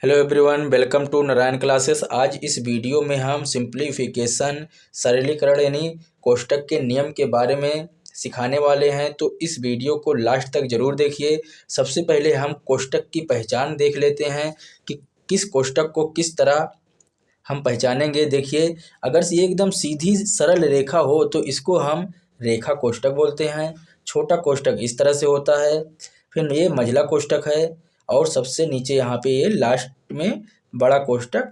Hello everyone, welcome to Narayan classes. आज इस video में हम सिंप्लीफिकेशन सरलीकरण यानी कोष्टक के नियम के बारे में सिखाने वाले हैं। तो इस वीडियो को लास्ट तक ज़रूर देखिए। सबसे पहले हम कोष्टक की पहचान देख लेते हैं कि किस कोष्टक को किस तरह हम पहचानेंगे। देखिए, अगर ये एकदम सीधी सरल रेखा हो तो इसको हम रेखा कोष्टक बोलते हैं। छोटा कोष्टक इस तरह से होता है, फिर ये मझला कोष्टक है और सबसे नीचे यहाँ पे ये लास्ट में बड़ा कोष्टक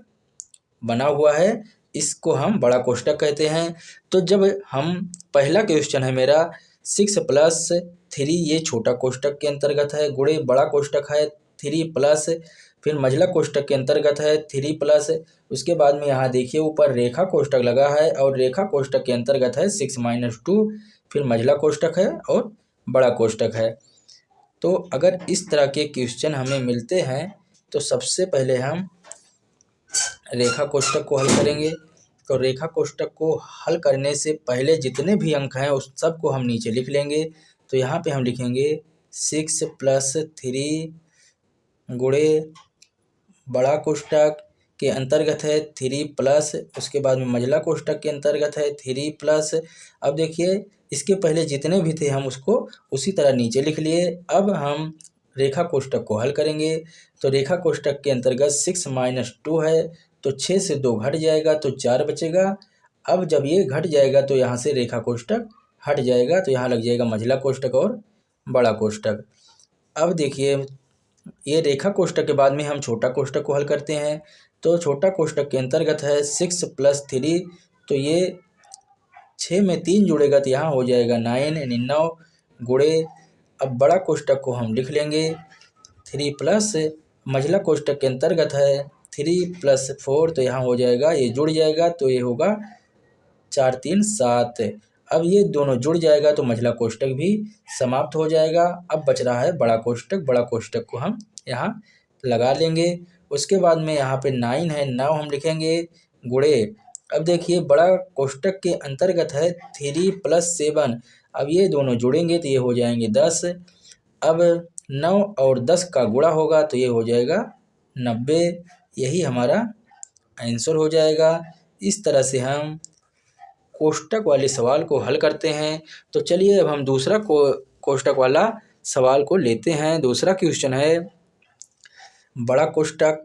बना हुआ है, इसको हम बड़ा कोष्टक कहते हैं। तो जब हम पहला क्वेश्चन है मेरा 6+3, ये छोटा कोष्टक के अंतर्गत है, गुणे बड़ा कोष्टक है 3+, फिर मझला कोष्टक के अंतर्गत है 3+। उसके बाद में यहाँ देखिए ऊपर रेखा कोष्टक लगा है और रेखा कोष्टक के अंतर्गत है 6-2, फिर मझला कोष्टक है और बड़ा कोष्टक है। तो अगर इस तरह के क्वेश्चन हमें मिलते हैं तो सबसे पहले हम रेखा कोष्टक को हल करेंगे। तो रेखा कोष्टक को हल करने से पहले जितने भी अंक हैं उस सब को हम नीचे लिख लेंगे। तो यहाँ पे हम लिखेंगे 6+3 गुणे बड़ा कोष्टक के अंतर्गत है 3+, उसके बाद में मझला कोष्टक के अंतर्गत है 3+। अब देखिए इसके पहले जितने भी थे हम उसको उसी तरह नीचे लिख लिए। अब हम रेखा कोष्टक को हल करेंगे। तो रेखा कोष्टक के अंतर्गत 6-2 है, तो 6 से 2 घट जाएगा तो 4 बचेगा। अब जब ये घट जाएगा तो यहाँ से रेखा कोष्टक हट जाएगा, तो यहाँ लग जाएगा मझला कोष्टक और बड़ा कोष्टक। अब देखिए ये रेखा कोष्टक के बाद में हम छोटा कोष्टक को हल करते हैं। तो छोटा कोष्टक के अंतर्गत है 6+3, तो ये 6 में 3 जुड़ेगा तो यहाँ हो जाएगा 9 गुणे। अब बड़ा कोष्टक को हम लिख लेंगे 3+, मझला कोष्टक के अंतर्गत है 3+4, तो यहाँ हो जाएगा, ये जुड़ जाएगा तो ये होगा 4 3 7। अब ये दोनों जुड़ जाएगा तो मझला कोष्टक भी समाप्त हो जाएगा। अब बच रहा है बड़ा कोष्टक। बड़ा कोष्टक को हम यहाँ लगा लेंगे। उसके बाद में यहाँ पे 9 है, 9 हम लिखेंगे गुणे। अब देखिए बड़ा कोष्टक के अंतर्गत है 3+7, अब ये दोनों जुड़ेंगे तो ये हो जाएंगे 10। अब 9 और 10 का गुणा होगा तो ये हो जाएगा 90। यही हमारा आंसर हो जाएगा। इस तरह से हम कोष्टक वाले सवाल को हल करते हैं। तो चलिए अब हम दूसरा कोष्टक वाला सवाल को लेते हैं। दूसरा क्वेश्चन है बड़ा कोष्टक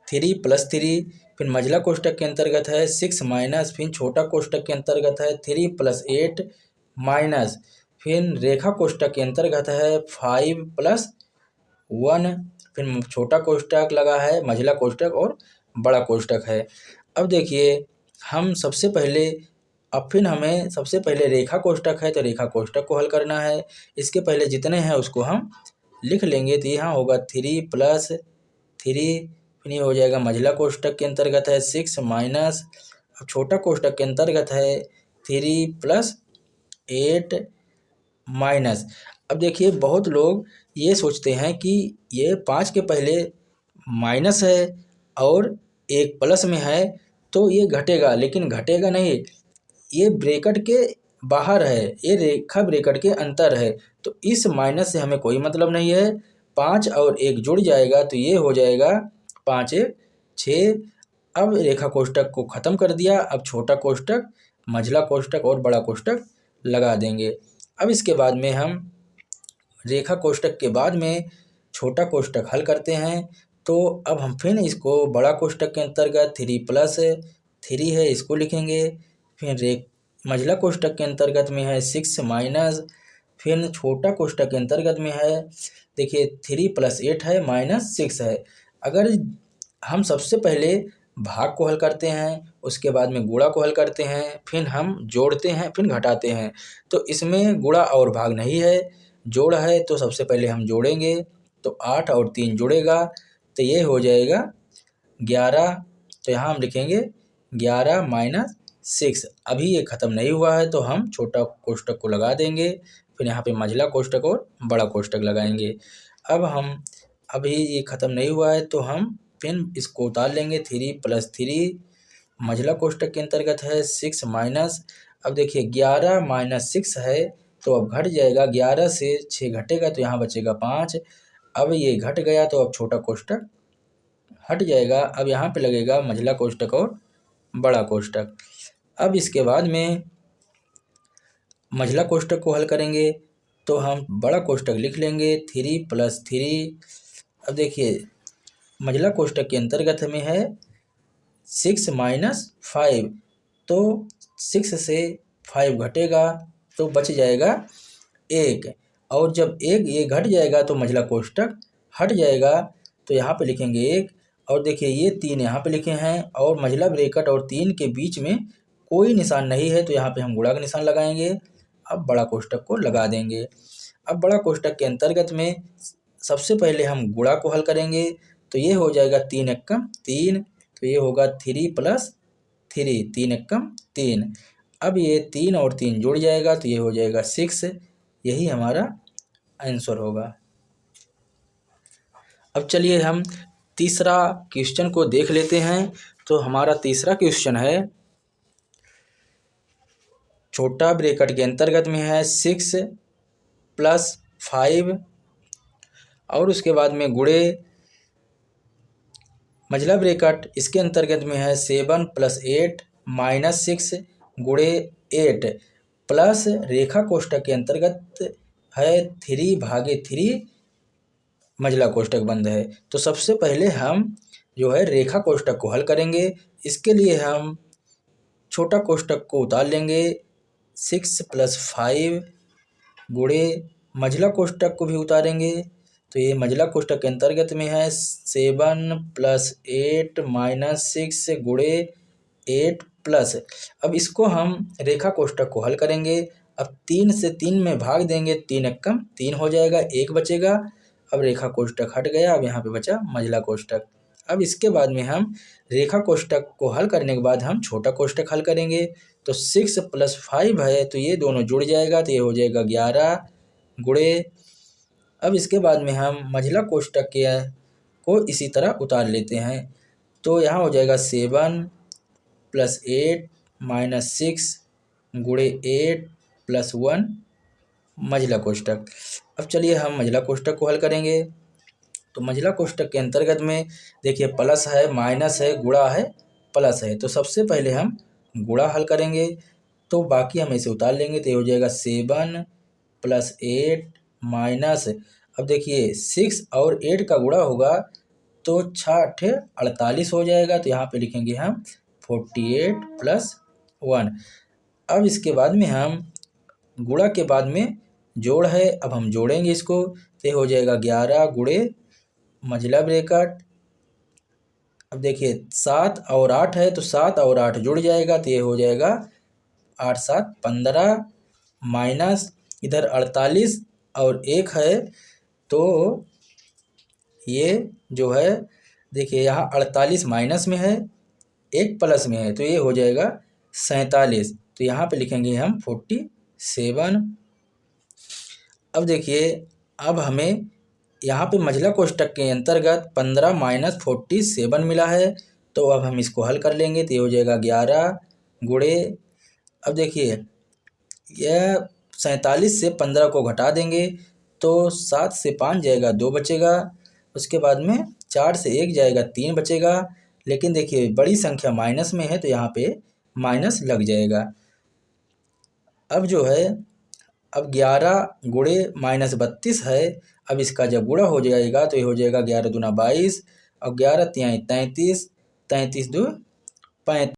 3+3, फिर मझला कोष्टक के अंतर्गत है 6-, फिर छोटा कोष्टक के अंतर्गत है 3+8 माइनस, फिर रेखा कोष्टक के अंतर्गत है 5+1, फिर छोटा कोष्टक लगा है, मझला कोष्टक और बड़ा कोष्टक है। अब देखिए हम सबसे पहले फिर हमें सबसे पहले रेखा कोष्टक है तो रेखा कोष्टक को हल करना है। इसके पहले जितने हैं उसको हम लिख लेंगे। तो यहाँ होगा 3+3, फिर ये हो जाएगा मझला कोष्टक के अंतर्गत है 6-, अब छोटा कोष्टक के अंतर्गत है 3+8 माइनस। अब देखिए बहुत लोग ये सोचते हैं कि ये 5 के पहले माइनस है और एक प्लस में है तो ये घटेगा, लेकिन घटेगा नहीं, ये ब्रैकेट के बाहर है, ये रेखा ब्रैकेट के अंतर है, तो इस माइनस से हमें कोई मतलब नहीं है। 5 और 1 जुड़ जाएगा तो ये हो जाएगा 5 1 6। अब रेखा कोष्टक को ख़त्म कर दिया। अब छोटा कोष्टक, मझला कोष्टक और बड़ा कोष्टक लगा देंगे। अब इसके बाद में हम रेखा कोष्टक के बाद में छोटा कोष्टक हल करते हैं। तो अब हम फिर इसको बड़ा कोष्टक के अंतर्गत 3+3 है, इसको लिखेंगे। फिर मझला कोष्टक के अंतर्गत में है 6-, फिर छोटा कोष्टक के अंतर्गत में है देखिए 3+8 है -6 है। अगर हम सबसे पहले भाग को हल करते हैं, उसके बाद में गुणा को हल करते हैं, फिर हम जोड़ते हैं, फिर घटाते हैं, तो इसमें गुणा और भाग नहीं है, जोड़ है। तो सबसे पहले हम जोड़ेंगे तो 8 और 3 जुड़ेगा तो ये हो जाएगा 11। तो यहाँ हम लिखेंगे 11 - 6। अभी ये ख़त्म नहीं हुआ है तो हम छोटा कोष्टक को लगा देंगे, फिर यहाँ पे मझला कोष्टक और बड़ा कोष्टक लगाएंगे। अब हम अभी ये ख़त्म नहीं हुआ है तो हम फिर इसको उतार लेंगे। 3+3 मझला कोष्टक के अंतर्गत है 6-, अब देखिए 11 - 6 है तो अब घट जाएगा, 11 से 6 घटेगा तो यहाँ बचेगा 5। अब ये घट गया तो अब छोटा कोष्टक हट जाएगा। अब यहाँ पे लगेगा मझला कोष्ठक और बड़ा कोष्ठक। अब इसके बाद में मझला कोष्ठक को हल करेंगे तो हम बड़ा कोष्ठक लिख लेंगे 3 + 3। अब देखिए मझला कोष्ठक के अंतर्गत में है 6 - 5, तो 6 से 5 घटेगा तो बच जाएगा 1, और जब ये घट जाएगा तो मझला कोष्ठक हट जाएगा। तो यहाँ पे लिखेंगे 1, और देखिए ये 3 यहाँ पे लिखे हैं और मझला ब्रैकेट और 3 के बीच में कोई निशान नहीं है, तो यहाँ पे हम गुणा का निशान लगाएंगे। अब बड़ा कोष्ठक को लगा देंगे। अब बड़ा कोष्ठक के अंतर्गत में सबसे पहले हम गुणा को हल करेंगे तो ये हो जाएगा 3 एकम 3, तो ये होगा 3 + 3, 3 एकम 3। अब ये 3 और 3 जुड़ जाएगा तो ये हो जाएगा 6। यही हमारा आंसर होगा। अब चलिए हम तीसरा क्वेश्चन को देख लेते हैं। तो हमारा तीसरा क्वेश्चन है, छोटा ब्रैकेट के अंतर्गत में है 6 + 5, और उसके बाद में गुणे मझला ब्रैकेट इसके अंतर्गत में है 7 + 8 - 6 गुणे 8, प्लस रेखा कोष्ठक के अंतर्गत है 3/3 मझला कोष्ठक बंद है। तो सबसे पहले हम जो है रेखा कोष्ठक को हल करेंगे। इसके लिए हम छोटा कोष्ठक को उतार लेंगे 6 + 5 गुणे मझला कोष्ठक को भी उतारेंगे। तो ये मझला कोष्ठक के अंतर्गत में है 7 + 8 - 6 गुणे 8 प्लस। अब इसको हम रेखा कोष्ठक को हल करेंगे। अब 3 से 3 में भाग देंगे, 3 एकम 3 हो जाएगा, 1 बचेगा। अब रेखा कोष्ठक हट गया, अब यहाँ पे बचा मझला कोष्ठक। अब इसके बाद में हम रेखा कोष्ठक को हल करने के बाद हम छोटा कोष्ठक हल करेंगे। तो 6 + 5 है तो ये दोनों जुड़ जाएगा, तो ये हो जाएगा 11 गुणे। अब इसके बाद में हम मझला कोष्ठक को इसी तरह उतार लेते हैं। तो यहाँ हो जाएगा 7 + 8 - 6 गुणे 8 + 1 मझला कोष्ठक। अब चलिए हम मझला कोष्ठक को हल करेंगे। तो मझला कोष्ठक के अंतर्गत में देखिए प्लस है, माइनस है, गुणा है, प्लस है। तो सबसे पहले हम गुणा हल करेंगे, तो बाकी हम इसे उतार लेंगे। तो ये हो जाएगा 7 + 8 माइनस, अब देखिए 6 और 8 का गुणा होगा तो 6 × 8 = 48 हो जाएगा। तो यहाँ पे लिखेंगे हम 48 + 1। अब इसके बाद में हम गुणा के बाद में जोड़ है, अब हम जोड़ेंगे इसको। तो ये हो जाएगा 11 गुणे मझला ब्रैकेट। अब देखिए 7 और 8 है तो 7 और 8 जुड़ जाएगा, तो ये हो जाएगा 8 × 7 = 15 माइनस इधर 48 और 1 है तो ये जो है देखिए यहाँ 48 माइनस में है, 1 प्लस में है, तो ये हो जाएगा 47। तो यहाँ पे लिखेंगे हम 47। अब देखिए अब हमें यहाँ पे मझला कोष्ठक के अंतर्गत 15 - 47 मिला है, तो अब हम इसको हल कर लेंगे। तो ये हो जाएगा 11 गुणे, अब देखिए यह 47 से 15 को घटा देंगे तो 7 से 5 जाएगा, 2 बचेगा। उसके बाद में 4 से 1 जाएगा, 3 बचेगा। लेकिन देखिए बड़ी संख्या माइनस में है तो यहाँ पे माइनस लग जाएगा। अब जो है अब 11 गुणे -32 है। अब इसका जब गुणा हो जाएगा तो ये हो जाएगा 11 दूना 22 और 11 तिहाई 33, 33 दू 35।